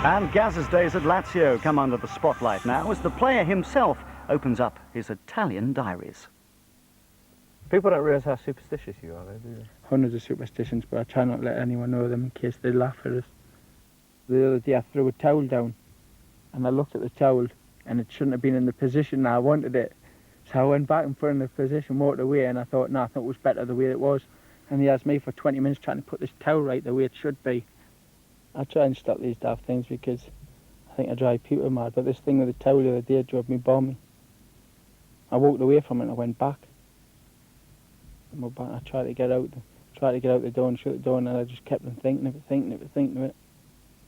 And Gazza's days at Lazio come under the spotlight now as the player himself opens up his Italian diaries. People don't realise how superstitious you are, though, do they? Hundreds of superstitions, but I try not to let anyone know them in case they laugh at us. The other day I threw a towel down, and I looked at the towel, and it shouldn't have been in the position that I wanted it. So I went back and put it in the position, walked away, and I thought, no, I thought it was better the way it was. And he asked me for 20 minutes trying to put this towel right the way it should be. I try and stop these daft things because I think I drive people mad, but this thing with the towel the other day drove me balmy. I walked away from it and I went back. I tried to get out the door and shut the door, and I just kept on thinking of it.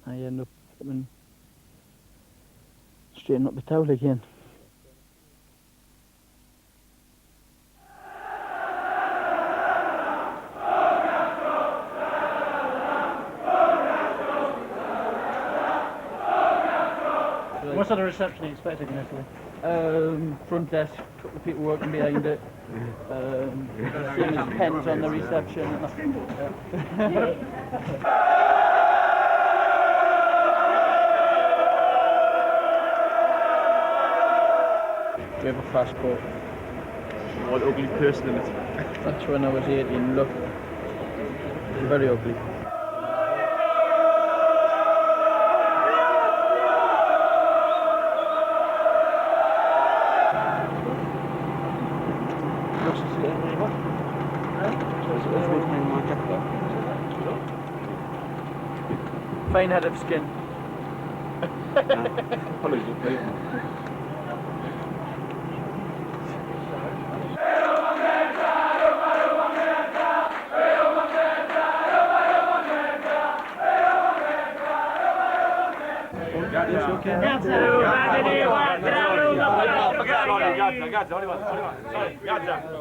I ended up straightening up the towel again. What sort of reception are you expecting in Italy? Front desk, a couple of people working behind it. Same as pens on the reception. We have a passport. What ugly person in it? That's when I was 18. Look, very ugly. Fine head of skin.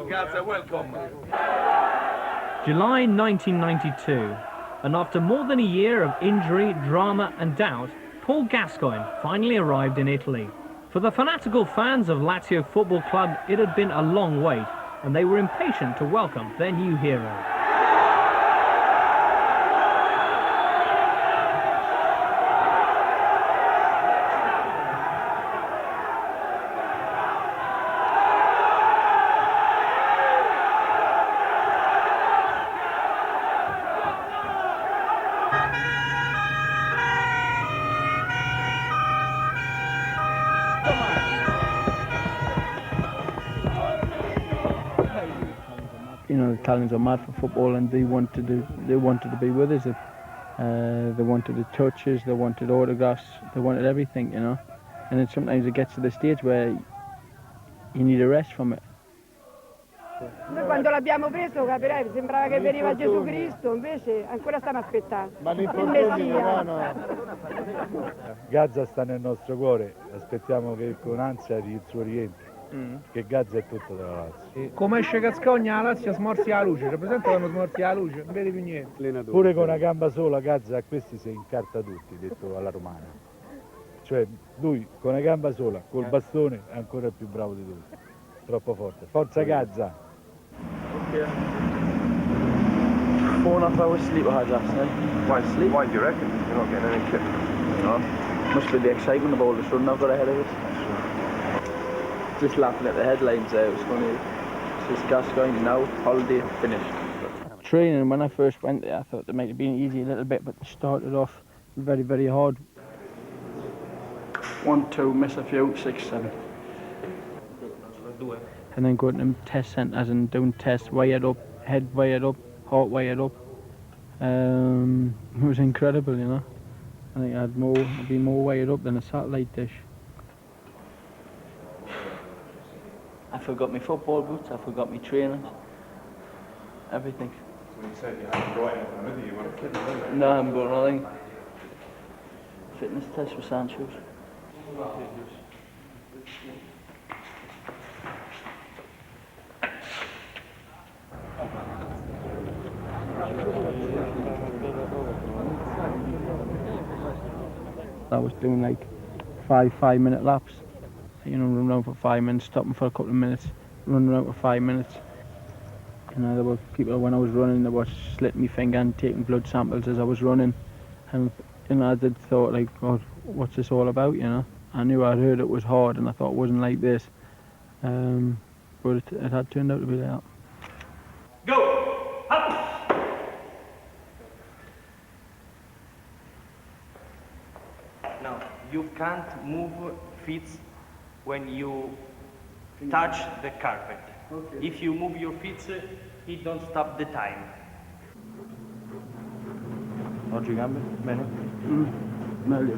Gazza, welcome. July 1992, and after more than a year of injury, drama and doubt, Paul Gascoigne finally arrived in Italy. For the fanatical fans of Lazio Football Club, it had been a long wait, and they were impatient to welcome their new hero. You know, the Italians are mad for football, and they wanted to be with us. They wanted the touches, they wanted autographs, they wanted everything, you know. And then sometimes it gets to the stage where you need a rest from it. Noi quando l'abbiamo preso, capirai, sembrava che veniva Gesù Cristo, invece ancora stiamo aspettando. Ma l'infortunio umano. Gazza sta nel nostro cuore, aspettiamo che con ansia il suo rientro. Che Gazza è tutto della Lazio. Come esce Gascoigne la Lazio smorzi la luce, rappresenta quando smorzi la luce, non vedi più niente. Pure con una gamba sola Gazza a questi si incarta tutti, detto alla romana. Cioè lui con una gamba sola, col bastone è ancora più bravo di tutti. Troppo forte. Forza Gazza! Okay. 4.5 hours sleep I had last night. Why sleep? Why do you reckon? You're not getting any kit. No. Must be the excitement of all the sun I've got ahead of us. Just laughing at the headlines there, it was funny. It's just Gascoigne now, holiday finished. Training, when I first went there, I thought it might have been easy a little bit, but it started off very, very hard. 1, 2, miss a few, 6, 7. And then going to test centres and doing tests, wired up, head wired up, heart wired up. It was incredible, you know. I think I'd be more wired up than a satellite dish. I forgot my football boots, I forgot my trainers, everything. So you said you hadn't brought anything with you, you weren't kidding. No, I haven't got nothing. Fitness test for Sancho's. I was doing like 5-minute laps. You know, running around for 5 minutes, stopping for a couple of minutes, running around for 5 minutes. You know, there were people when I was running, they were slitting my finger and taking blood samples as I was running. And you know, I did thought like, God, what's this all about, you know? I knew I'd heard it was hard and I thought it wasn't like this. But it had turned out to be like that. Go! Up! Now, you can't move feet when you touch the carpet. Okay. If you move your feet, it don't stop the time. Oggi gambe? Bene? Meglio.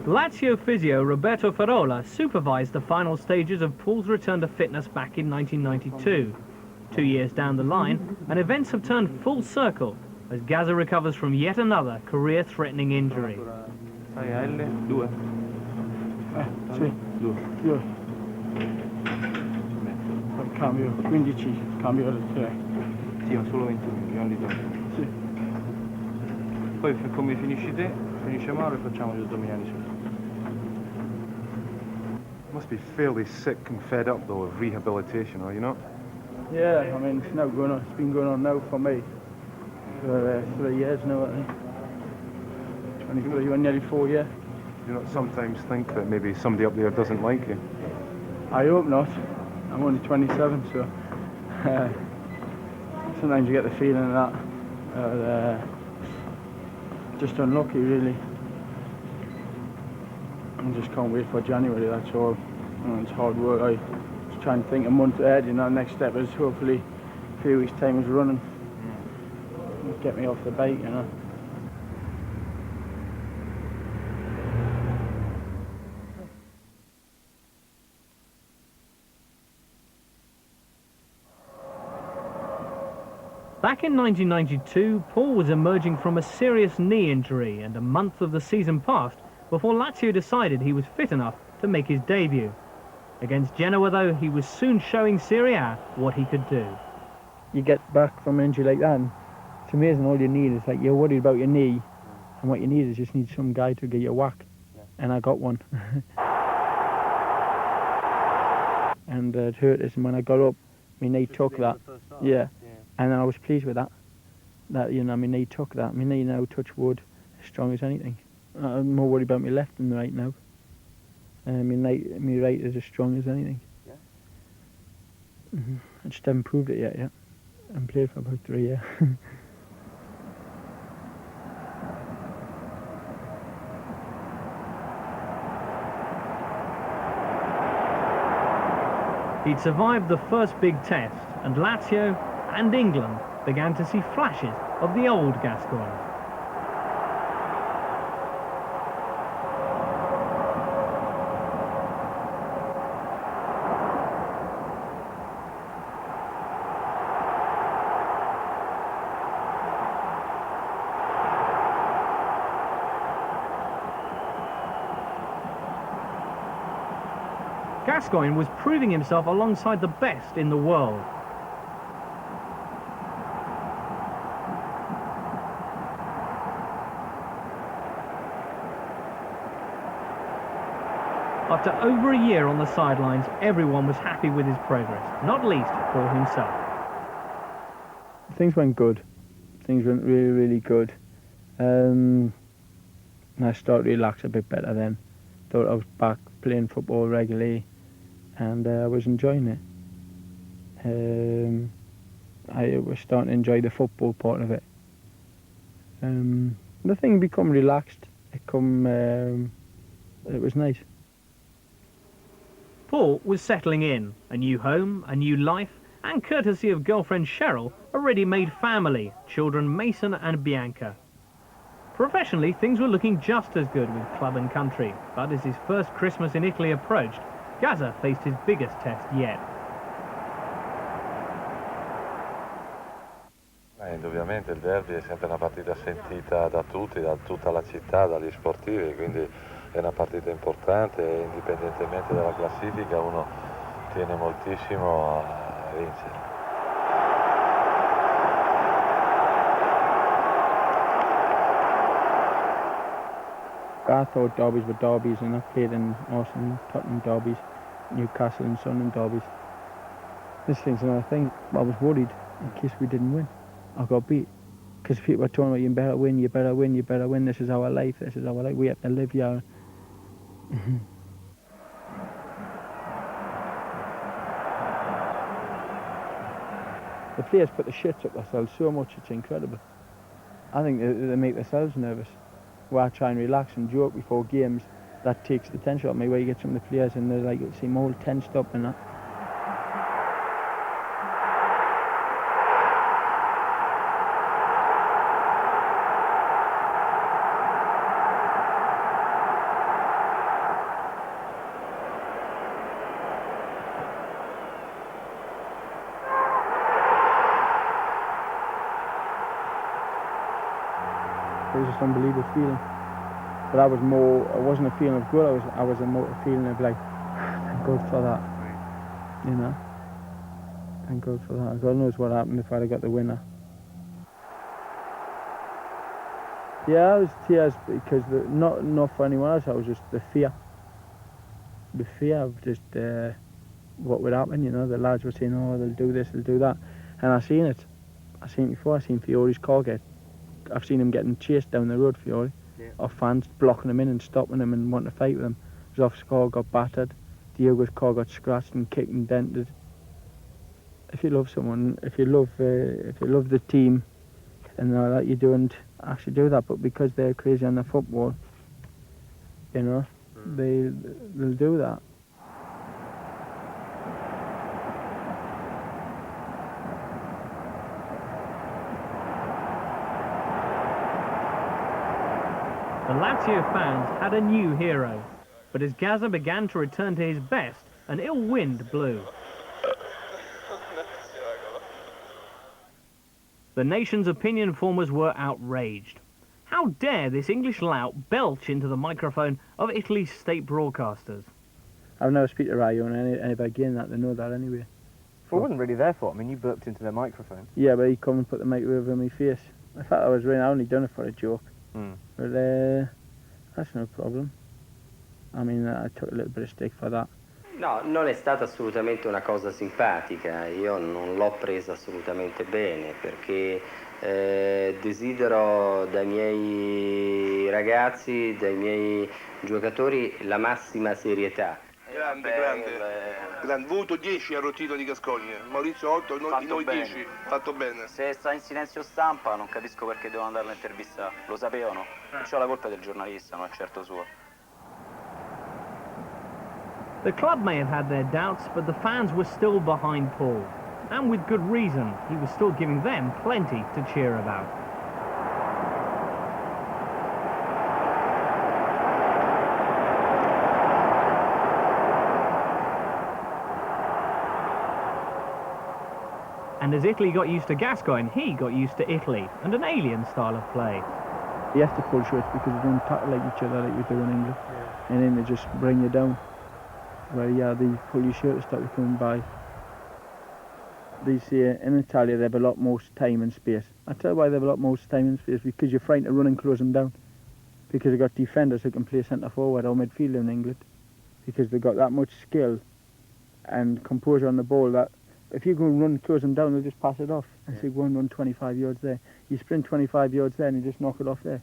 Lazio physio Roberto Farola supervised the final stages of Paul's return to fitness back in 1992. 2 years down the line, and events have turned full circle as Gazza recovers from yet another career-threatening injury. Sai a L, 2. Sì. 2. Io. Cambio 15, cambio le 3. Sì, ma solo 21, io li do. Sì. Poi come finisci te, finisce Mauro e facciamo gli addominali sotto. Must be fairly sick and fed up though of rehabilitation, are you not? Yeah, I mean, it's now going on. It's been going on now for me for 3 years now, I think. 23, nearly 4 years. Do you not sometimes think that maybe somebody up there doesn't like you? I hope not. I'm only 27, so sometimes you get the feeling of that. Just unlucky, really. I just can't wait for January, that's all. You know, it's hard work. I just try and think a month ahead, you know. Next step is hopefully a few weeks' time is running. Get me off the bike, you know. Back in 1992, Paul was emerging from a serious knee injury, and a month of the season passed before Lazio decided he was fit enough to make his debut. Against Genoa, though, he was soon showing Serie A what he could do. You get back from an injury like that, and it's amazing. All you need is, like, you're worried about your knee, and what you need is just need some guy to get you a whack. And I got one. And it hurt us, and when I got up, my knee took that. Yeah. And then I was pleased with that. That, you know, my knee took that. My knee now, touch wood, as strong as anything. I'm more worried about my left than my right now. My right is as strong as anything. Yeah. I just haven't proved it yet, yeah. And played for about 3 years. He'd survived the first big test, and Lazio and England began to see flashes of the old Gascoigne. Gascoigne was proving himself alongside the best in the world. After over a year on the sidelines, everyone was happy with his progress, not least Paul himself. Things went good. Things went really, really good. And I started to relax a bit better then. Thought I was back playing football regularly, and I was enjoying it. I was starting to enjoy the football part of it. The thing become relaxed. It was nice. Paul was settling in, a new home, a new life, and courtesy of girlfriend Cheryl, a ready-made family, children Mason and Bianca. Professionally, things were looking just as good with club and country, but as his first Christmas in Italy approached, Gazza faced his biggest test yet. Indubbiamente il derby è sempre una partita sentita da tutti, da tutta la città, dagli sportivi, quindi è una partita importante e indipendentemente dalla classifica uno tiene moltissimo a vincere. I thought derbies were derbies, and I've played in Arsenal, Tottenham derbies, Newcastle and Sunderland derbies. This thing's another thing. I was worried in case we didn't win. I got beat. Because people are talking about you better win, you better win, you better win. This is our life. This is our life. We have to live here. The players put the shits up themselves so much, it's incredible. I think they make themselves nervous. Where I try and relax and joke before games, that takes the tension off me, where you get some of the players and they're like, you seem all tensed up and that. It was just an unbelievable feeling. But I wasn't a feeling of good, I was a more feeling of like, thank God for that. You know? Thank God for that. God knows what happened if I'd have got the winner. Yeah, I was tears because, not for anyone else, I was just the fear. The fear of just what would happen, you know, the lads were saying, oh, they'll do this, they'll do that. And I've seen it. I've seen it before, I've seen Fiore's car I've seen him getting chased down the road, Fiore, of fans blocking him in and stopping him and wanting to fight with him. Zoff's car got battered, Diego's car got scratched and kicked and dented. If you love someone, if you love the team and all that, you don't actually do that. But because they're crazy on the football, you know, they'll do that. The Lazio fans had a new hero, but as Gazza began to return to his best, an ill wind blew. The nation's opinion formers were outraged. How dare this English lout belch into the microphone of Italy's state broadcasters? I've never speak to Rayo on any game that, they know that anyway. Well, I wasn't really there for it. I mean, you burped into the microphone. Yeah, but he come and put the mic over my face. I thought I was really, I only done it for a joke. But that's no problem. I mean, I took a little bit of stick for that. No, non è stata assolutamente una cosa simpatica, io non l'ho presa assolutamente bene perché desidero dai miei ragazzi, dai miei giocatori la massima serietà. Grande, voto 10 al rotino di Gascoigne, Maurizio 8, noi 10, fatto bene. Se sta in silenzio stampa non capisco perché devono andare all'intervista, lo sapevano, c'ho la colpa del giornalista, non è certo sua. The club may have had their doubts, but the fans were still behind Paul. And with good reason, he was still giving them plenty to cheer about. And as Italy got used to Gascoigne, he got used to Italy and an alien style of play. You have to pull shirts because they don't tackle like each other like we do in England. And then they just bring you down. Where, yeah, they pull your shirt to stop you coming by. They say in Italy they have a lot more time and space. I tell you why they have a lot more time and space, because you're frightened to run and close them down. Because they've got defenders who can play centre forward or midfield in England. Because they've got that much skill and composure on the ball that if you go and run and close them down, they'll just pass it off and say, go and run 25 yards there. You sprint 25 yards there and you just knock it off there.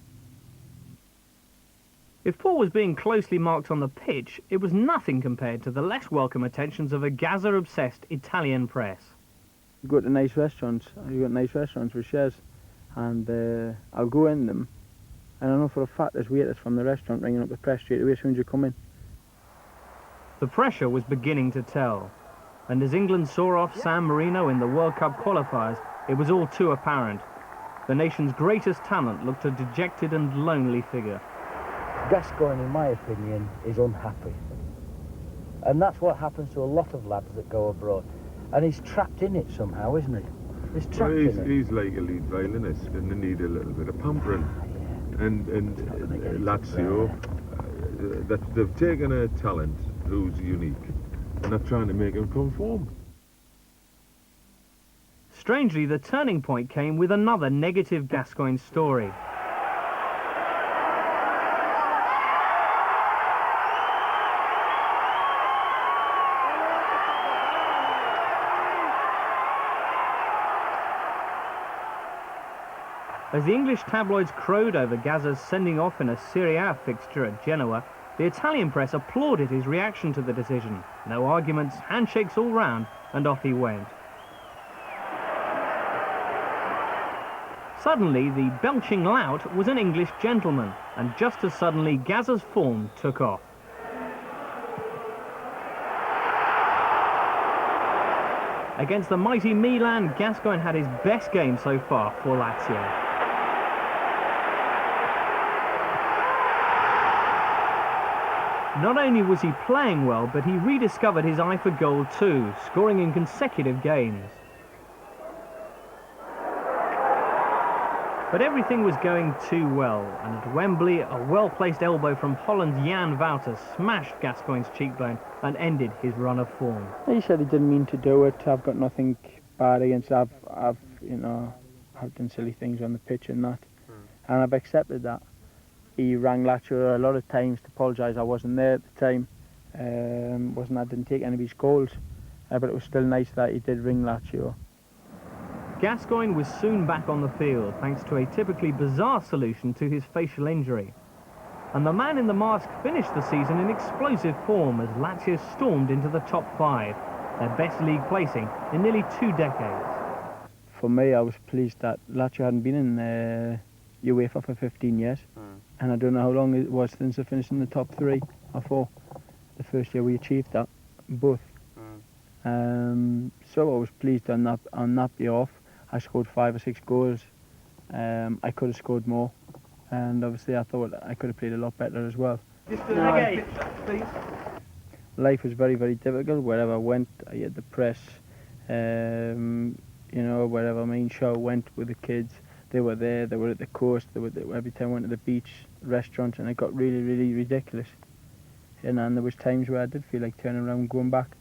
If Paul was being closely marked on the pitch, it was nothing compared to the less welcome attentions of a Gazza-obsessed Italian press. You go to nice restaurants, you got nice restaurants with chefs, and I'll go in them, and I know for a fact there's waiters from the restaurant ringing up the press straight away as soon as you come in. The pressure was beginning to tell, and as England saw off San Marino in the World Cup qualifiers, it was all too apparent. The nation's greatest talent looked a dejected and lonely figure. Gascoigne, in my opinion, is unhappy. And that's what happens to a lot of lads that go abroad. And he's trapped in it somehow, isn't he? He's trapped in it. He's like a lead violinist and they need a little bit of pampering. And Lazio, that they've taken a talent who's unique and they're trying to make him conform. Strangely, the turning point came with another negative Gascoigne story. As the English tabloids crowed over Gazza's sending off in a Serie A fixture at Genoa, the Italian press applauded his reaction to the decision. No arguments, handshakes all round, and off he went. Suddenly, the belching lout was an English gentleman, and just as suddenly, Gazza's form took off. Against the mighty Milan, Gascoigne had his best game so far for Lazio. Not only was he playing well, but he rediscovered his eye for goal too, scoring in consecutive games. But everything was going too well, and at Wembley, a well-placed elbow from Holland's Jan Wouters smashed Gascoigne's cheekbone and ended his run of form. He said he didn't mean to do it. I've got nothing bad against it. I've done silly things on the pitch and that, and I've accepted that. He rang Lazio a lot of times to apologise. I wasn't there at the time. I didn't take any of his calls, but it was still nice that he did ring Lazio. Gascoigne was soon back on the field thanks to a typically bizarre solution to his facial injury. And the man in the mask finished the season in explosive form as Lazio stormed into the top 5, their best league placing in nearly 2 decades. For me, I was pleased that Lazio hadn't been in UEFA for 15 years. And I don't know how long it was since I finished in the top 3 or 4. The first year we achieved that, both. So I was pleased on that day off. I scored 5 or 6 goals. I could have scored more, and obviously I thought I could have played a lot better as well. Life was very, very difficult. Wherever I went, I had the press. Wherever main show went with the kids, they were there. They were at the coast. They were every time I went to the beach, restaurants, and it got really, really ridiculous. And there was times where I did feel like turning around and going back.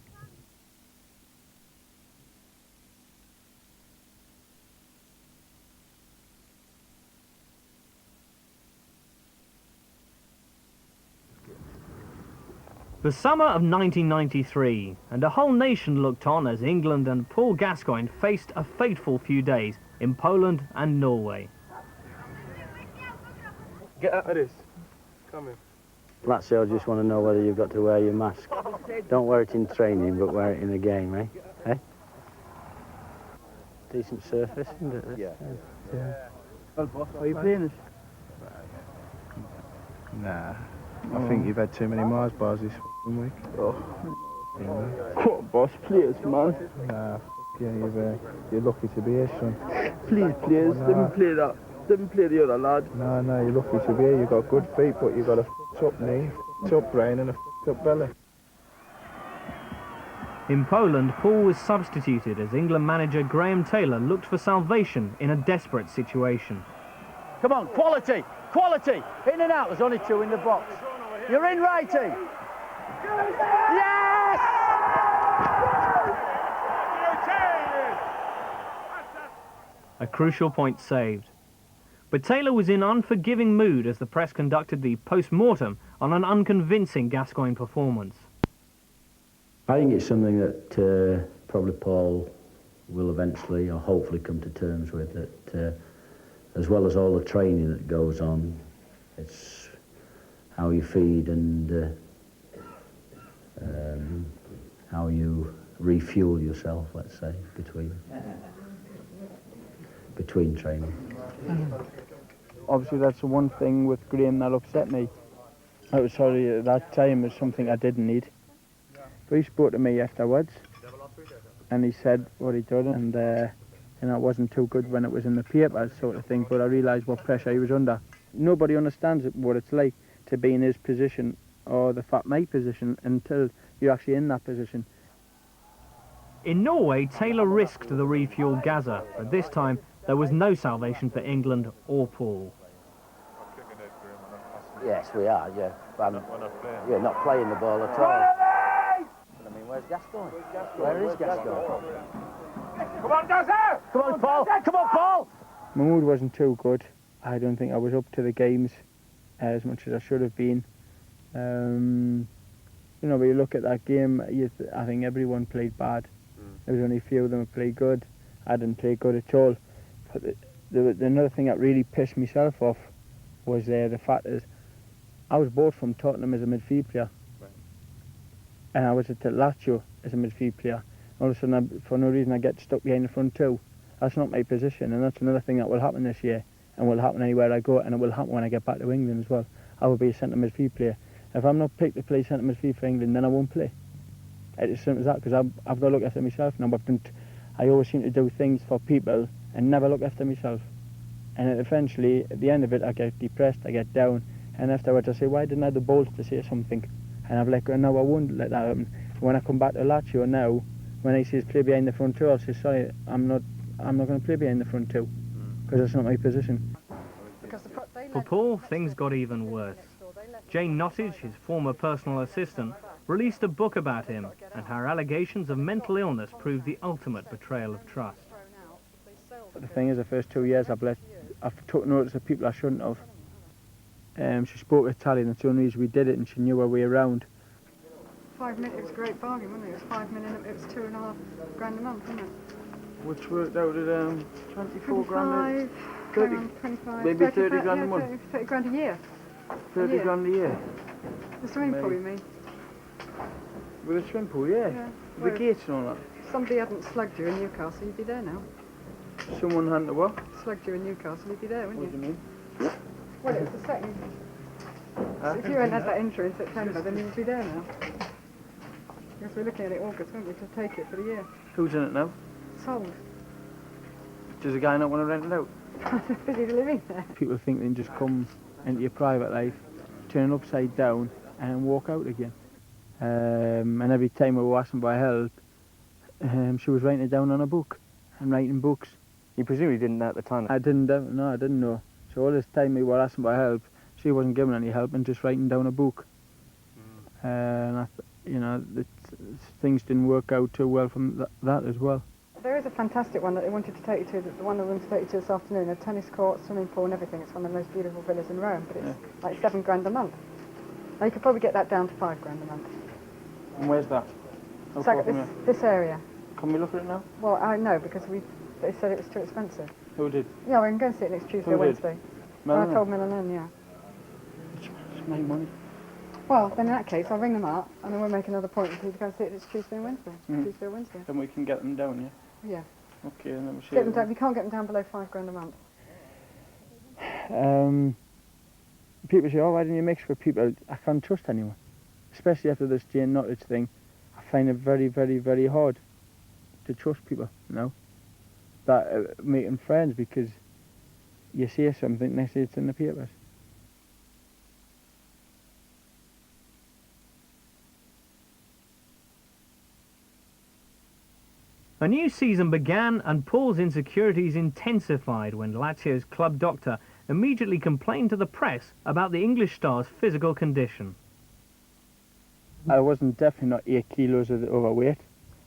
The summer of 1993, and a whole nation looked on as England and Paul Gascoigne faced a fateful few days in Poland and Norway. Get out of this. Come in. Lazio just want to know whether you've got to wear your mask. Don't wear it in training, but wear it in a game, eh? Eh? Decent surface, isn't it? Yeah. Are you playing it? Nah. I think you've had too many Mars bars this week. Oh. Come on, boss, please, man. Nah, yeah, you're lucky to be here, son. Please, didn't play that. Didn't play the other lad. No, you're lucky to be here. You've got good feet, but you've got a up knee, up brain, and a up belly. In Poland, Paul was substituted as England manager Graham Taylor looked for salvation in a desperate situation. Come on, quality, quality. In and out, there's only 2 in the box. You're in, righty. Yes! A crucial point saved. But Taylor was in unforgiving mood as the press conducted the post-mortem on an unconvincing Gascoigne performance. I think it's something that probably Paul will eventually or hopefully come to terms with, that as well as all the training that goes on, it's how you feed and how you refuel yourself, let's say, between training. Obviously that's the one thing with Graham that upset me. I was sorry at that time, it was something I didn't need. But he spoke to me afterwards and he said what he did, and it wasn't too good when it was in the papers, sort of thing, but I realised what pressure he was under. Nobody understands what it's like to be in his position or the Fat Mate position until you're actually in that position. In Norway, Taylor risked the refuel Gazza, but this time there was no salvation for England or Paul. Yes, we are, yeah. We're not playing the ball at all. But I mean, where's Gascoigne? Where is Gascoigne? Come on, Gazza! Come on, Paul! Come on, Paul! My mood wasn't too good. I don't think I was up to the games as much as I should have been. When you look at that game, I think everyone played bad. There was only a few of them who played good. I didn't play good at all. But another thing that really pissed myself off was the fact is I was bought from Tottenham as a midfield player, and I was at Lazio as a midfield player. All of a sudden, for no reason, I get stuck behind the front two. That's not my position, and that's another thing that will happen this year, and will happen anywhere I go, and it will happen when I get back to England as well. I will be a centre midfield player. If I'm not picked to play centre midfield for England, then I won't play. It's as simple as that, because I've got to look after myself now. I always seem to do things for people and never look after myself. And eventually, at the end of it, I get depressed, I get down, and afterwards I say, why didn't I have the balls to say something? And I'm like, no, I won't let that happen. When I come back to Lazio now, when he says play behind the front two, I'll say, sorry, I'm not going to play behind the front two, because that's not my position. For Paul, things got even worse. Jane Nottage, his former personal assistant, released a book about him, and her allegations of mental illness proved the ultimate betrayal of trust. The thing is, the first 2 years I've took notice of people I shouldn't have. She spoke Italian, that's the only reason we did it, and she knew her way around. 5 million, it was a great bargain, wasn't it? It was 5 million, it was 2.5 grand a month, wasn't it? Which worked out at 24 grand. 25, maybe 30 grand a month. 30 grand a year. 30 grand a year. The swimming pool, you mean? With a swimming pool, yeah. The gates and all that. If somebody hadn't slugged you in Newcastle, you'd be there now. Someone had to what? Slugged you in Newcastle, you'd be there, wouldn't you? What do you mean? Well, it was the second. If you hadn't had that injury in September, then you'd be there now. Because we're looking at it August, weren't we, to take it for the year. Who's in it now? Sold. Does the guy not want to rent it out? Busy living there. People think they can just come into your private life, turn it upside down, and walk out again. And every time we were asking for help, she was writing it down on a book, and writing books. You presumably didn't know at the time? I didn't know. So all this time we were asking for help, she wasn't giving any help and just writing down a book. And things didn't work out too well from that as well. There is a fantastic one that they wanted to take you to, the one they wanted to take you to this afternoon, a tennis court, swimming pool and everything. It's one of the most beautiful villas in Rome, but it's like 7 grand a month. Now you could probably get that down to 5 grand a month. And where's that? It's like this area. Can we look at it now? Well, I know, because they said it was too expensive. Who did? Yeah, we can go and see it next Tuesday or Wednesday. Well, I told Milan, yeah. It's my money. Well, then in that case, I'll ring them up, and then we'll make another point for you to go and see it next Tuesday and Wednesday. Tuesday or Wednesday. Then we can get them down, yeah? Yeah. Okay, then we'll see. Get them down. You can't get them down below 5 grand a month. People say, oh, why didn't you mix with people? I can't trust anyone. Especially after this Jane Nottage thing. I find it very, very, very hard to trust people, you know? That making friends, because you say something, next day it's in the papers. A new season began and Paul's insecurities intensified when Lazio's club doctor immediately complained to the press about the English star's physical condition. I wasn't definitely not 8 kilos of overweight.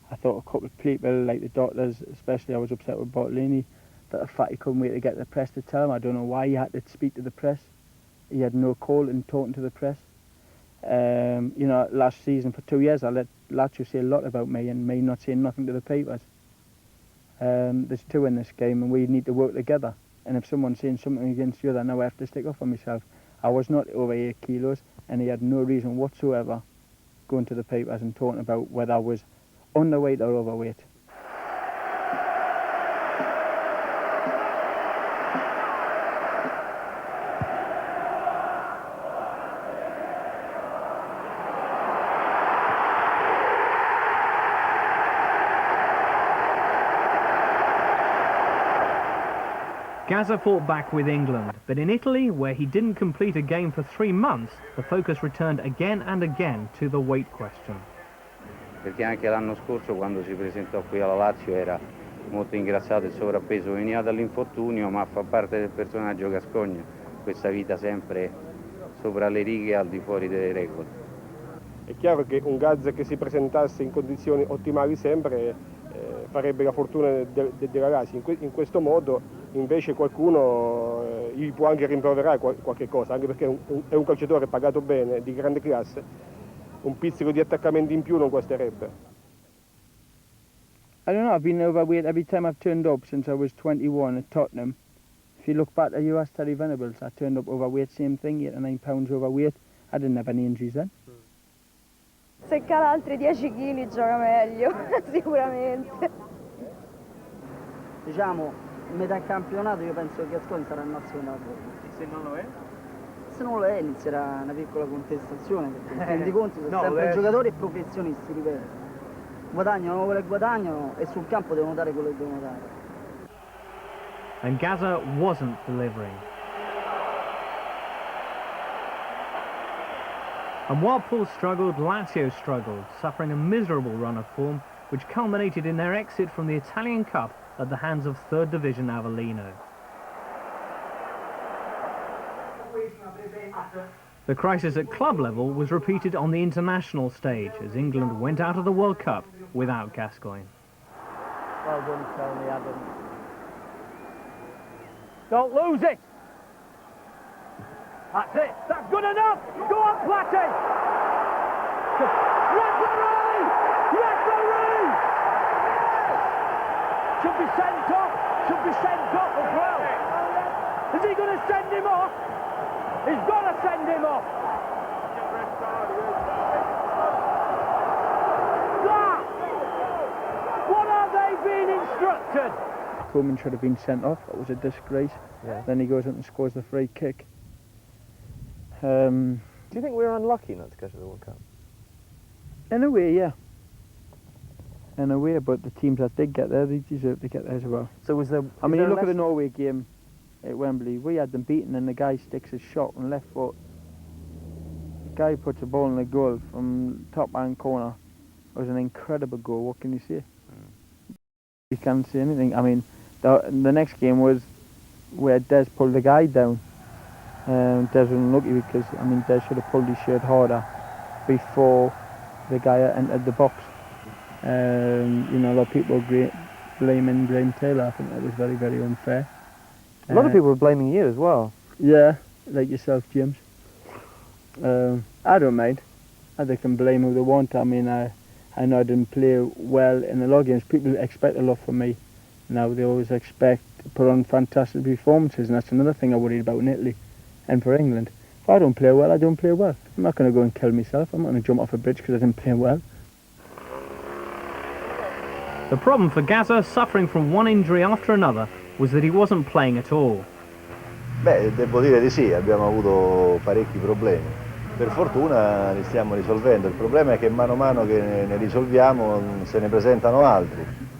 I thought a couple of people, like the doctors, especially I was upset with Bartolini, that the fact he couldn't wait to get the press to tell him. I don't know why he had to speak to the press. He had no call in talking to the press. You know, last season for 2 years I let Lazio say a lot about me and me not saying nothing to the papers. There's 2 in this game and we need to work together. And if someone's saying something against the other, now I have to stick up for myself. I was not over 8 kilos and he had no reason whatsoever going to the papers and talking about whether I was underweight or overweight. Gazza fought back with England, but in Italy, where he didn't complete a game for 3 months, the focus returned again and again to the weight question. Perché anche l'anno scorso quando si presentò qui alla Lazio era molto ingrassato, il sovrappeso veniva dall'infortunio, ma fa parte del personaggio Gascoigne, questa vita sempre sopra le righe al di fuori dei record. È chiaro che un Gazza che si presentasse in condizioni ottimali sempre farebbe la fortuna della Lazio. In questo modo invece qualcuno gli può anche rimproverare qualche cosa, anche perché è un calciatore pagato bene, di grande classe, un pizzico di attaccamenti in più non guasterebbe. I don't know, I've been overweight every time I've turned up since I was 21 at Tottenham. If you look back at US Terry Venables, I turned up overweight, same thing, 8 or 9 pounds overweight. I didn't have any injuries then. Se cala altri 10 kg gioca meglio, sicuramente. Diciamo, metà campionato io penso che Gascoigne sarà nazionale. Se non lo è? Se non lo è inizierà una piccola contestazione, perché rendi conto sono No, sempre adesso- giocatori e professionisti, ripeto. Guadagnano quello che guadagnano e sul campo devono dare quello che devono dare. And Gazza wasn't delivering. And while Paul struggled, Lazio struggled, suffering a miserable run of form, which culminated in their exit from the Italian Cup at the hands of 3rd Division Avellino. The crisis at club level was repeated on the international stage as England went out of the World Cup without Gascoigne. Well done, Tony, Adam. Don't lose it. That's it. That's good enough. Go on, Platty. Referee! Referee! Should be sent off. Should be sent off as well. Is he going to send him off? He's got to send him off. That! What are they being instructed? Koeman should have been sent off. It was a disgrace. Yeah. Then he goes up and scores the free kick. Do you think we were unlucky not to go to the World Cup? In a way, yeah. In a way, but the teams that did get there, they deserve to get there as well. So was there? I mean, you look at the Norway game at Wembley, we had them beaten and the guy sticks his shot on left foot. The guy puts a ball in the goal from top hand corner. It was an incredible goal, what can you say? You can't say anything. I mean, the next game was where Des pulled the guy down. Des was unlucky because, I mean, Des should have pulled his shirt harder before the guy entered the box. You know, a lot of people blame Taylor. I think that was very, very unfair. A lot of people were blaming you as well. Yeah, like yourself, James. I don't mind. They can blame who they want. I mean, I know I didn't play well in a lot of games. People expect a lot from me. Now they always expect to put on fantastic performances, and that's another thing I worried about in Italy and for England. If I don't play well, I don't play well. I'm not going to go and kill myself. I'm not going to jump off a bridge because I didn't play well. The problem for Gazza, suffering from one injury after another, was that he wasn't playing at all. Beh, devo dire di sì, abbiamo avuto parecchi problemi. Per fortuna li stiamo risolvendo. Il problema è che mano a mano che ne risolviamo se ne presentano altri.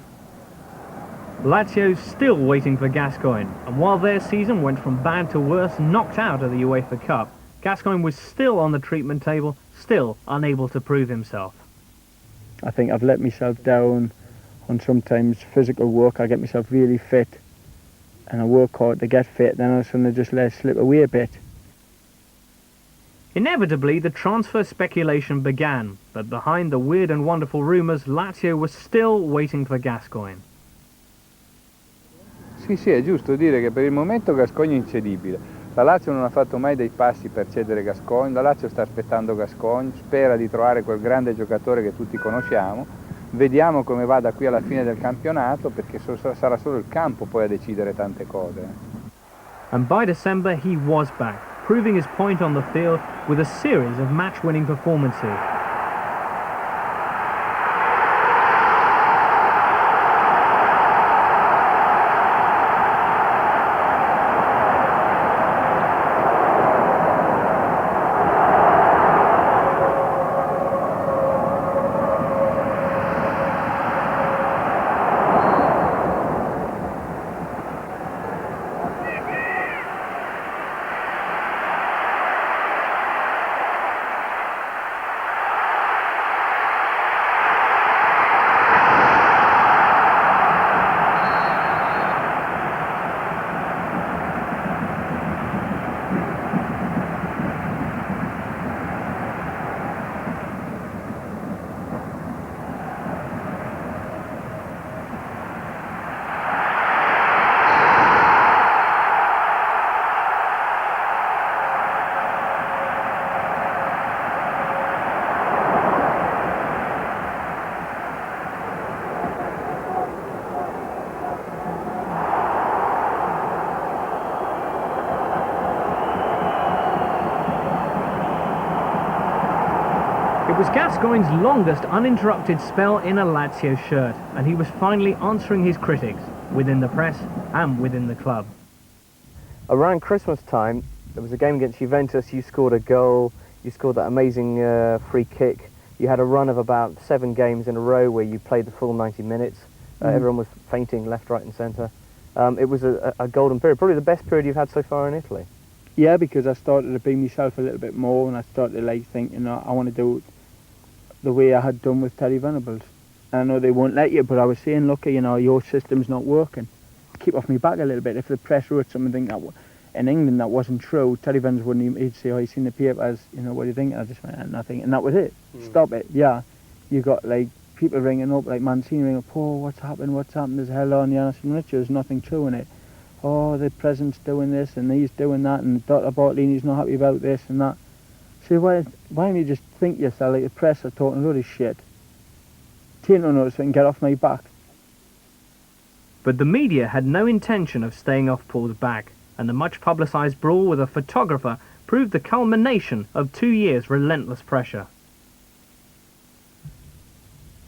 Lazio's still waiting for Gascoigne, and while their season went from bad to worse, knocked out of the UEFA Cup, Gascoigne was still on the treatment table, still unable to prove himself. I think I've let myself down on sometimes physical work. I get myself really fit and I work hard to get fit, then all of a sudden I just let it slip away a bit. Inevitably, the transfer speculation began, but behind the weird and wonderful rumours, Lazio was still waiting for Gascoigne. Sì, sì, è giusto dire che per il momento Gascoigne è incedibile. La Lazio non ha fatto mai dei passi per cedere Gascoigne, la Lazio sta aspettando Gascoigne, spera di trovare quel grande giocatore che tutti conosciamo. Vediamo come va da qui alla fine del campionato, perché sarà solo il campo poi a decidere tante cose. And by December he was back, proving his point on the field with a series of match-winning performances. It was Gascoigne's longest uninterrupted spell in a Lazio shirt, and he was finally answering his critics, within the press and within the club. Around Christmas time, there was a game against Juventus. You scored a goal, you scored that amazing free kick. You had a run of about 7 games in a row where you played the full 90 minutes. Everyone was fainting left, right and centre. It was a golden period, probably the best period you've had so far in Italy. Yeah, because I started to be myself a little bit more, and I started to like think, you know, I want to do it the way I had done with Terry Venables. And I know they won't let you, but I was saying, look, you know, your system's not working. Keep off me back a little bit. If the press wrote something that in England that wasn't true, Terry Venables wouldn't even, he'd say, oh, he's seen the papers, you know, what do you think? And I just went, nothing. And that was it. Stop it. Yeah. You got like people ringing up, like Mancini ringing up, oh, what's happened, there's hell on. Yeah, I said, Richard, there's nothing true in it. Oh, the president's doing this and he's doing that, and Dr. Bartolini's not happy about this and that. So why don't you just think yourself, like the press are talking all this shit? Take no notice and get off my back. But the media had no intention of staying off Paul's back, and the much publicised brawl with a photographer proved the culmination of 2 years' relentless pressure.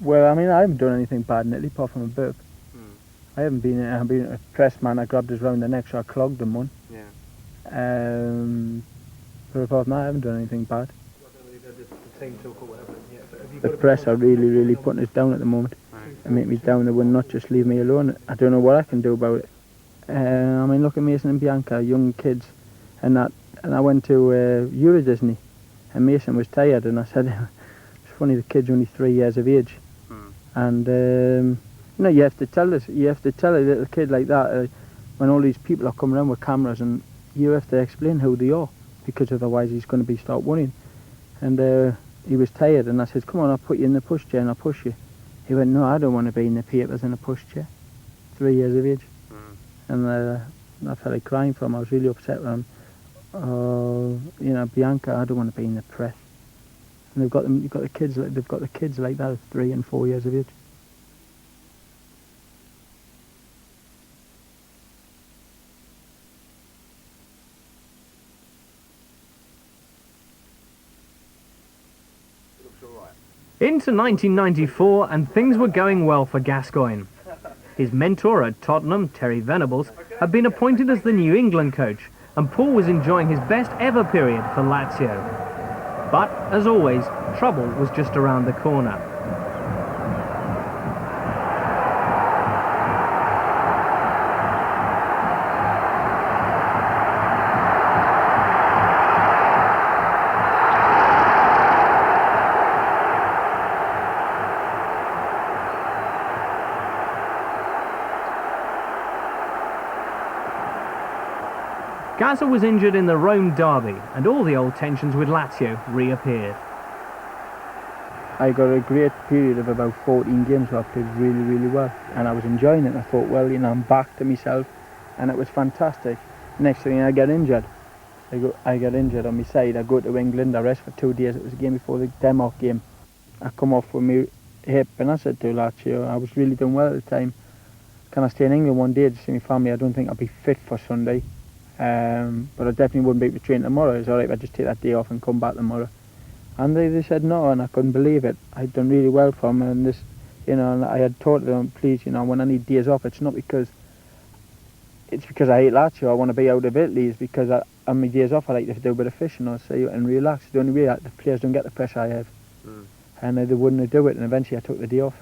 Well, I mean, I haven't done anything bad in Italy apart from a burp. I haven't been a press man. I grabbed us round the neck, so I clogged them one. But apart from that, I haven't done anything bad. The press are really, really putting us down at the moment. They make me down. They will not just leave me alone. I don't know what I can do about it. I mean, look at Mason and Bianca, young kids, and that. And I went to Euro Disney, and Mason was tired, and I said, it's funny, the kid's only 3 years of age. And you know, you have to tell a little kid like that when all these people are coming around with cameras, and you have to explain who they are, because otherwise he's going to start worrying. And he was tired, and I said, come on, I'll put you in the pushchair and I'll push you. He went, no, I don't want to be in the papers in a pushchair. 3 years of age. And I felt like crying for him. I was really upset with him. You know, Bianca, I don't want to be in the press. And they've got the kids like that at 3 and 4 years of age. Into 1994, and things were going well for Gascoigne. His mentor at Tottenham, Terry Venables, had been appointed as the New England coach, and Paul was enjoying his best ever period for Lazio. But, as always, trouble was just around the corner. Gazza was injured in the Rome derby, and all the old tensions with Lazio reappeared. I got a great period of about 14 games where I played really, really well, and I was enjoying it. And I thought, well, you know, I'm back to myself, and it was fantastic. Next thing I get injured. I get injured on my side. I go to England, I rest for 2 days. It was a game before the Denmark game. I come off with my hip, and I said to Lazio, I was really doing well at the time, can I stay in England one day to see my family? I don't think I'll be fit for Sunday. But I definitely wouldn't be able to train tomorrow. It's alright if I just take that day off and come back tomorrow. And they said no, and I couldn't believe it. I'd done really well for them, and this, you know, and I had told them, please, you know, when I need days off, it's not because I hate Lazio, I want to be out of Italy. It's because on my days off I like to do a bit of fishing or say and relax. The only way the players don't get the pressure I have. And they wouldn't do it, and eventually I took the day off,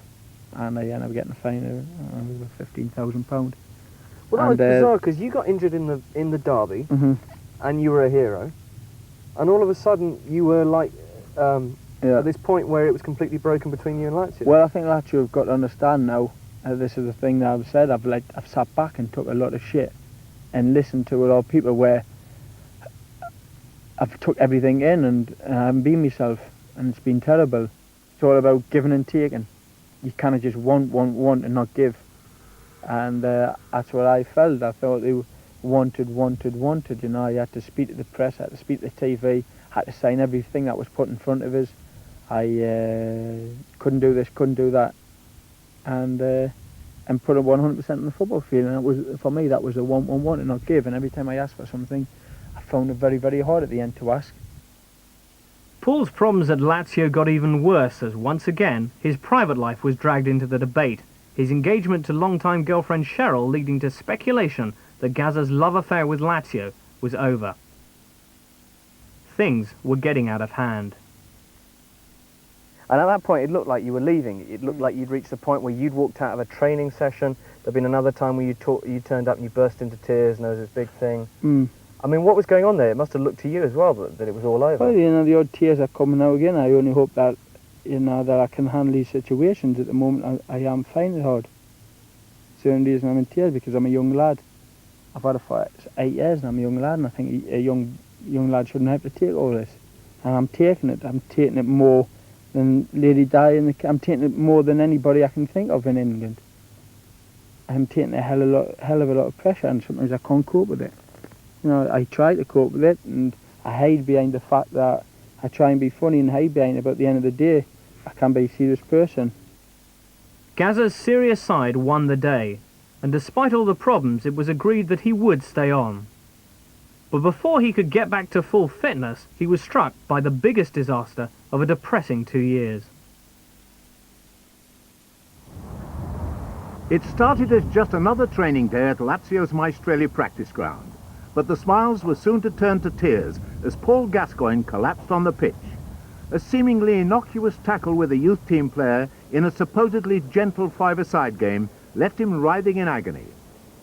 and I ended up getting a fine of £15,000. Well, that was bizarre, because you got injured in the derby, and you were a hero, and all of a sudden you were like at this point where it was completely broken between you and Lazio. Well, I think Lazio have got to understand now. This is the thing that I've said. I've sat back and took a lot of shit, and listened to a lot of people where I've took everything in and I haven't been myself, and it's been terrible. It's all about giving and taking. You kind of just want and not give. And that's what I felt. I thought they wanted, you know. You had to speak to the press, I had to speak to the TV, had to sign everything that was put in front of us. I couldn't do this, couldn't do that. And put it 100% on the football field. And it was, for me, that was a want and not give. And every time I asked for something, I found it very, very hard at the end to ask. Paul's problems at Lazio got even worse as once again his private life was dragged into the debate, his engagement to longtime girlfriend Cheryl leading to speculation that Gazza's love affair with Lazio was over. Things were getting out of hand. And at that point, it looked like you were leaving. It looked like you'd reached the point where you'd walked out of a training session. There'd been another time where you turned up and you burst into tears and there was this big thing. I mean, what was going on there? It must have looked to you as well that it was all over. Well, you know, the odd tears are coming out again. I only hope that, you know, that I can handle these situations. At the moment, I am finding it hard. It's the only reason I'm in tears, because I'm a young lad. I've had it for 8 years and I'm a young lad, and I think a young lad shouldn't have to take all this. And I'm taking it. I'm taking it more than Lady Di. I'm taking it more than anybody I can think of in England. I'm taking a hell of a lot of pressure, and sometimes I can't cope with it. You know, I try to cope with it, and I hide behind the fact that I try and be funny and hide behind it, but at the end of the day, I can be a serious person. Gazza's serious side won the day, and despite all the problems, it was agreed that he would stay on. But before he could get back to full fitness, he was struck by the biggest disaster of a depressing 2 years. It started as just another training day at Lazio's Maestrelli practice ground, but the smiles were soon to turn to tears as Paul Gascoigne collapsed on the pitch. A seemingly innocuous tackle with a youth team player in a supposedly gentle five-a-side game left him writhing in agony.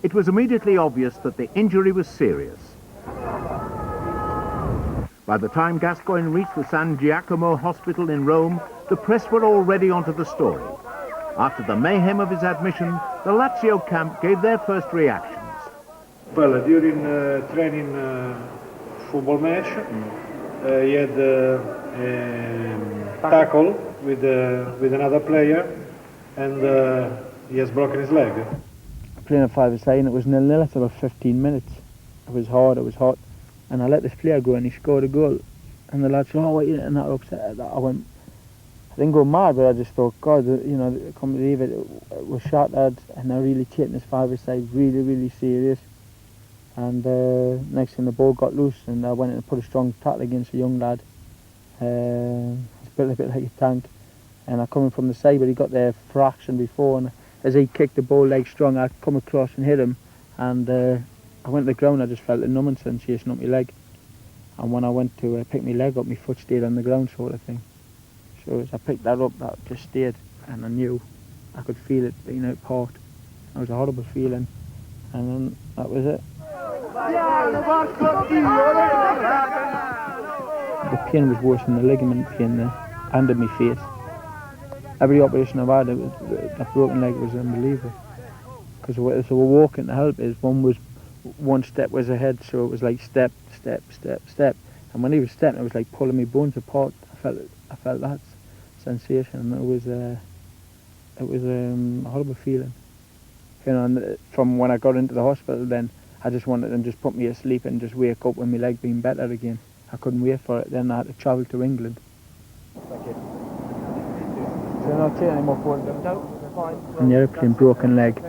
It was immediately obvious that the injury was serious. By the time Gascoigne reached the San Giacomo hospital in Rome, the press were already onto the story. After the mayhem of his admission, the Lazio camp gave their first reactions. Well, during training football match, he had a tackle with another player, and he has broken his leg. Playing a five-a-side, and it was 0-0 after about 15 minutes. It was hard, it was hot, and I let this player go and he scored a goal. And the lad said, "Oh, wait," and I got upset. I didn't go mad, but I just thought, God, you know, I can't believe it. It was shattered, and I really taken this five-a-side really serious. And next thing, the ball got loose, and I went in and put a strong tackle against a young lad. He's built a bit like a tank, and I come in from the side, but he got there a fraction before, and as he kicked the ball leg strong, I come across and hit him, and I went to the ground. I just felt a numbing sensation up my leg, and when I went to pick my leg up, my foot stayed on the ground, sort of thing. So as I picked that up, that just stayed, and I knew I could feel it being out part. It was a horrible feeling, and then that was it. The pain was worse than the ligament pain there, under my face. Every operation I've had, that broken leg was unbelievable. Because so we're walking to help is one step was ahead, so it was like step, step, step, step. And when he was stepping, it was like pulling my bones apart. I felt that sensation, and it was a horrible feeling. You know, and from when I got into the hospital, then I just wanted them to just put me asleep and just wake up with my leg being better again. I couldn't wait for it. Then I had to travel to England. Thank you. So not taking any more photos. And the airplane broken leg,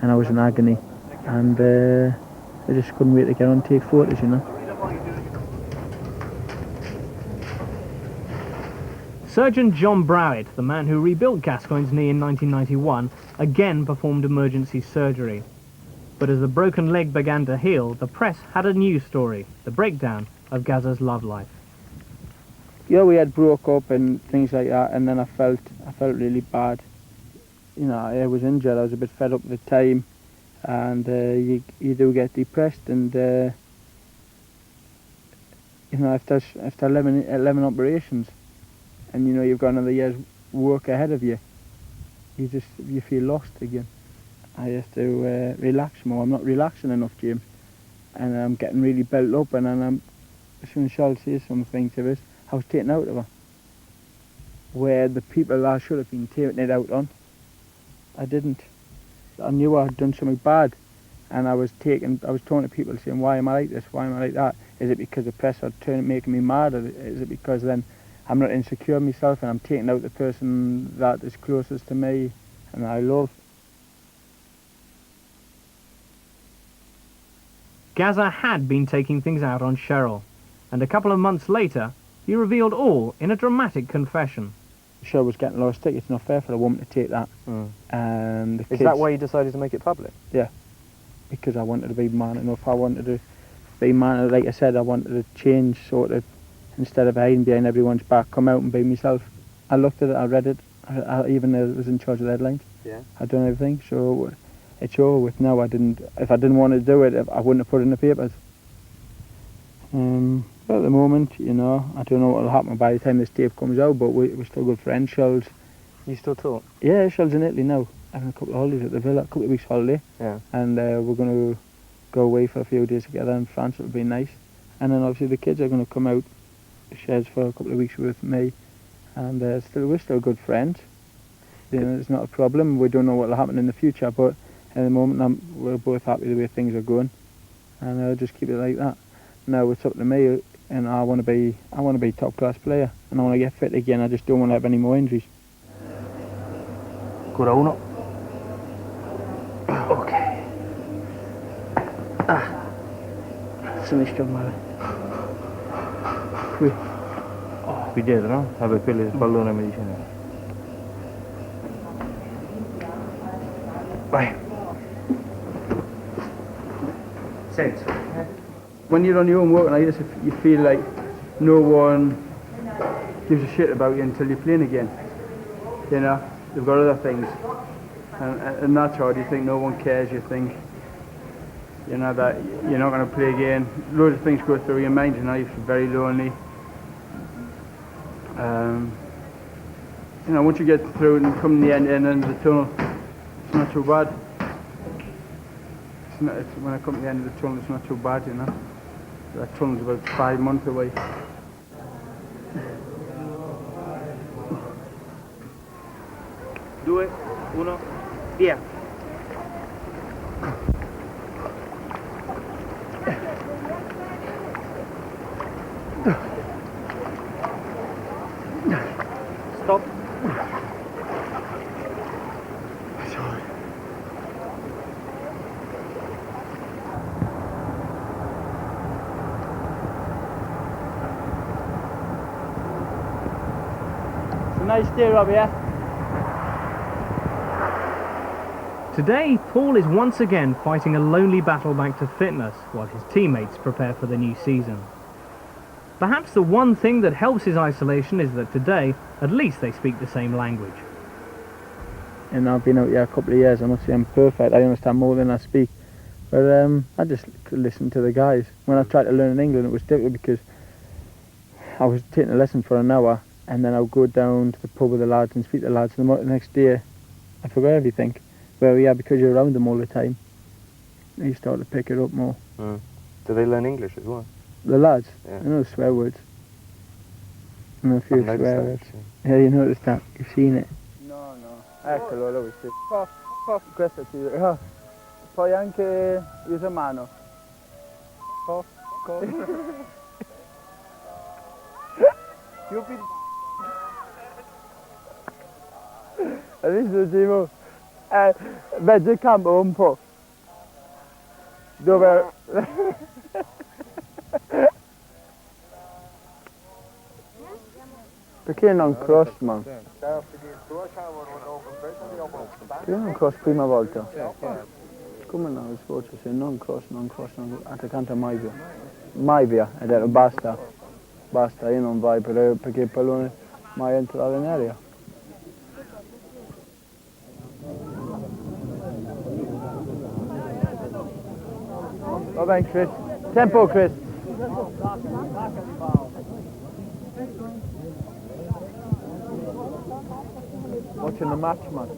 and I was in agony, and I just couldn't wait to get on and take photos, you know. Surgeon John Browett, the man who rebuilt Gascoigne's knee in 1991, again performed emergency surgery. But as the broken leg began to heal, the press had a new story, the breakdown of Gazza's love life. Yeah, we had broke up and things like that, and then I felt really bad. You know, I was injured, I was a bit fed up at the time, and you do get depressed, and you know, after 11 operations, and you know you've got another year's work ahead of you, you feel lost again. I have to relax more. I'm not relaxing enough, Jim, and I'm getting really built up, and as soon as Charles says something to us, I was taken out of her. Where the people I should have been taking it out on, I didn't. I knew I had done something bad, and I was talking to people saying, "Why am I like this? Why am I like that? Is it because the press are making me mad, or is it because then I'm not insecure of myself and I'm taking out the person that is closest to me and I love?" Gazza had been taking things out on Cheryl, and a couple of months later, He revealed all in a dramatic confession. The show was getting lost tickets, it's not fair for a woman to take that. And the Is kids, that why you decided to make it public? Yeah, because I wanted to be man enough. I wanted to be man, like I said, I wanted to change, sort of, instead of hiding behind everyone's back, come out and be myself. I looked at it, I read it, I even was in charge of the headlines. Yeah. I'd done everything, so it's over with now. If I didn't want to do it, I wouldn't have put it in the papers. But at the moment, you know, I don't know what will happen by the time this tape comes out, but we're still good friends. Shell's. You still talk? Yeah, Shell's in Italy now, having a couple of holidays at the villa, a couple of weeks holiday. Yeah. And we're going to go away for a few days together in France. It'll be nice. And then obviously the kids are going to come out, Shez, for a couple of weeks with me, and we're still good friends. You know, it's not a problem. We don't know what will happen in the future, but at the moment we're both happy the way things are going, and I'll just keep it like that. Now it's up to me, and I want to be top class player, and I want to get fit again. I just don't want to have any more injuries. Ancora uno. Ok. Se mi sto male. Qui. Qui dietro, no? Vabbè, quello è il pallone mi dice. Vai. Sense. When you're on your own working like this, you feel like no one gives a shit about you until you're playing again. You know, you've got other things, and that's hard. You think no one cares. You think, you know, that you're not going to play again. Loads of things go through your mind. You know, you feel very lonely. You know, once you get through and come to the end of the tunnel, it's not too bad. When I come to the end of the tunnel, it's not too bad, you know. That tunnel's about 5 months away. 2, 1, via. Stop. Nice day, Robbie, yeah? Today, Paul is once again fighting a lonely battle back to fitness while his teammates prepare for the new season. Perhaps the one thing that helps his isolation is that today, at least they speak the same language. And I've been out here a couple of years. I'm not saying I'm perfect. I understand more than I speak. But I just listen to the guys. When I tried to learn in England, it was difficult because I was taking a lesson for an hour, and then I would go down to the pub with the lads and speak to the lads, and the next day I forgot everything. Well, yeah, because you're around them all the time, you start to pick it up more. Do they learn English as well? The lads? Yeah. They know swear words. And a few I've noticed swear that, words. actually. Yeah, you noticed that. You've seen it. No, no. Eccolo, lo vedi. Questo ti... Poi anche usa mano. Hai visto, Gimo? Mezzo il campo un po'. Dove... Perché non cross, man? Perché non cross prima volta? Come no, sforzo, se non cross, attaccante mai via. Mai via, ed era basta. Basta, io non vai perché il pallone mai entrato in area. Va bene, Chris. Tempo, Chris. Watching the match, man.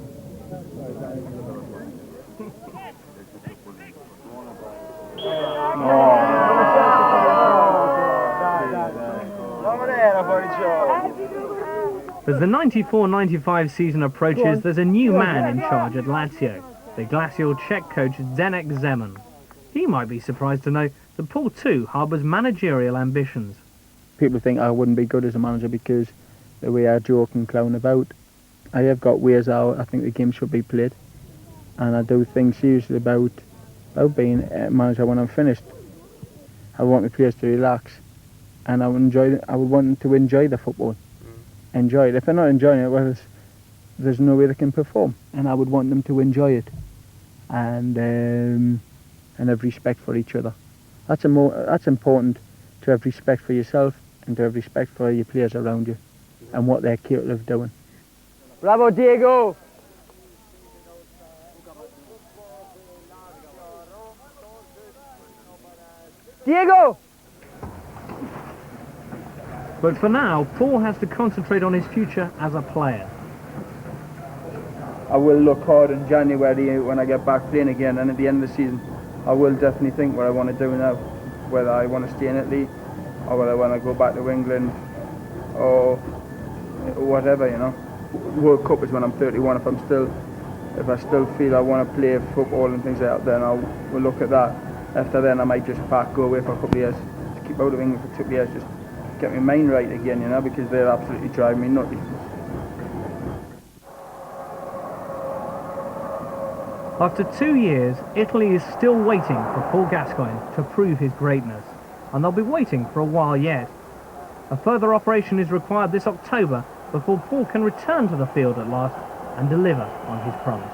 As the 94-95 season approaches, there's a new man in charge at Lazio, the glacial Czech coach Zdeněk Zeman. He might be surprised to know that Paul too harbours managerial ambitions. People think I wouldn't be good as a manager because the way I joke and clown about. I have got ways how I think the game should be played, and I do things seriously about being a manager when I'm finished. I want my players to relax, and I would want them to enjoy the football. Enjoy it. If they're not enjoying it, well, there's no way they can perform. And I would want them to enjoy it, and have respect for each other. That's important, to have respect for yourself and to have respect for your players around you and what they're capable of doing. Bravo, Diego! Diego! But for now, Paul has to concentrate on his future as a player. I will look hard in January when I get back playing again, and at the end of the season I will definitely think what I want to do now, whether I want to stay in Italy or whether I want to go back to England or whatever, you know. World Cup is when I'm 31. If I still feel I want to play football and things like that, then we'll look at that. After then I might just go away for a couple of years, to keep out of England for 2 years, just get my mind right again, you know, because they're absolutely driving me nutty. After 2 years, Italy is still waiting for Paul Gascoigne to prove his greatness, and they'll be waiting for a while yet. A further operation is required this October before Paul can return to the field at last and deliver on his promise.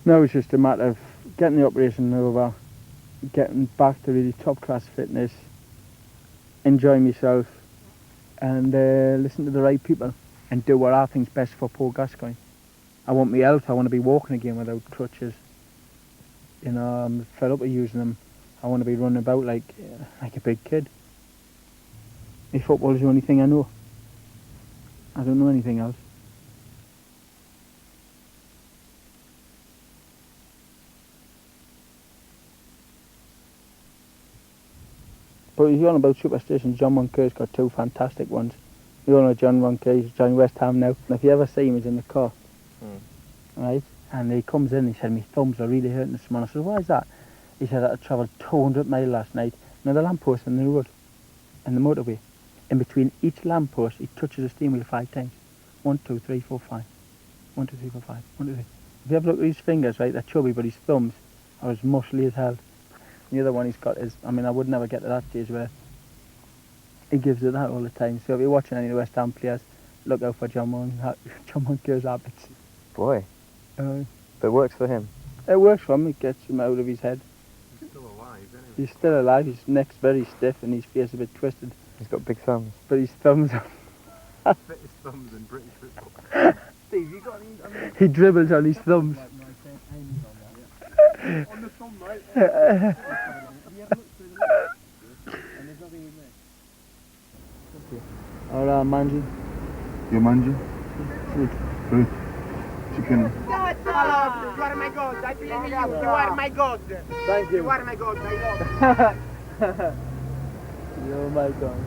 No, it's just a matter of getting the operation over, getting back to really top-class fitness, enjoying myself, and listen to the right people and do what I think's best for Paul Gascoigne. I want my health. I want to be walking again without crutches. You know, I'm fed up with using them. I want to be running about like a big kid. My football is the only thing I know. I don't know anything else. But if you're on about superstitions, John Moncur's got 2 fantastic ones. You all know John Moncur, he's joined West Ham now. And if you ever see him, he's in the car. Right? And he comes in, he said, my thumbs are really hurting this morning. I said, why is that? He said, I travelled 200 miles last night. Now the lamppost in the road, in the motorway, in between each lamppost, he touches the steering wheel 5 times. 1, 2, 3, 4, 5. 1, 2, 3, 4, 5. 1, 2, 3. If you ever look at his fingers, right, they're chubby, but his thumbs are as muscly as hell. The other one he's got is, I mean, I would never get to that stage where he gives it that all the time. So if you're watching any of the West Ham players, look out for John Moncur's habits. Boy. But it works for him. It works for him, it gets him out of his head. He's still alive, isn't he? He's still alive, his neck's very stiff and his face a bit twisted. He's got big thumbs. But his thumbs are... Fittest thumbs in British football. Steve, you got any... He dribbles on his thumbs. On the thumb, right? Have you ever looked through the list? And there's nothing in there. Ora mangi. You mangi? Fruit. Chicken. God, you are my God. I believe in you. You are my God. Thank you. You are my God. I love you. You're my God.